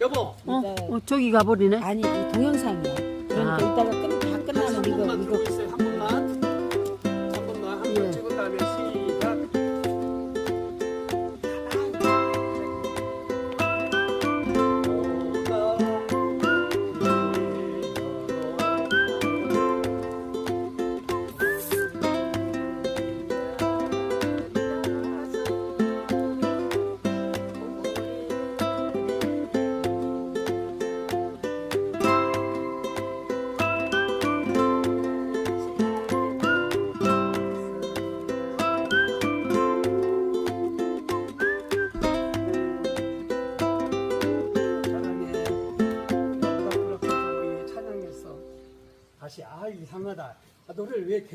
여보. 저기 가버리네. 아니 이 동영상이야. 그러니까 이따가 다 끝나면 한 번만 이거 보여주세요. 한 번만. 한 번만 한 번 찍은 다음에 시작. 다시 이상하다. 노래를 왜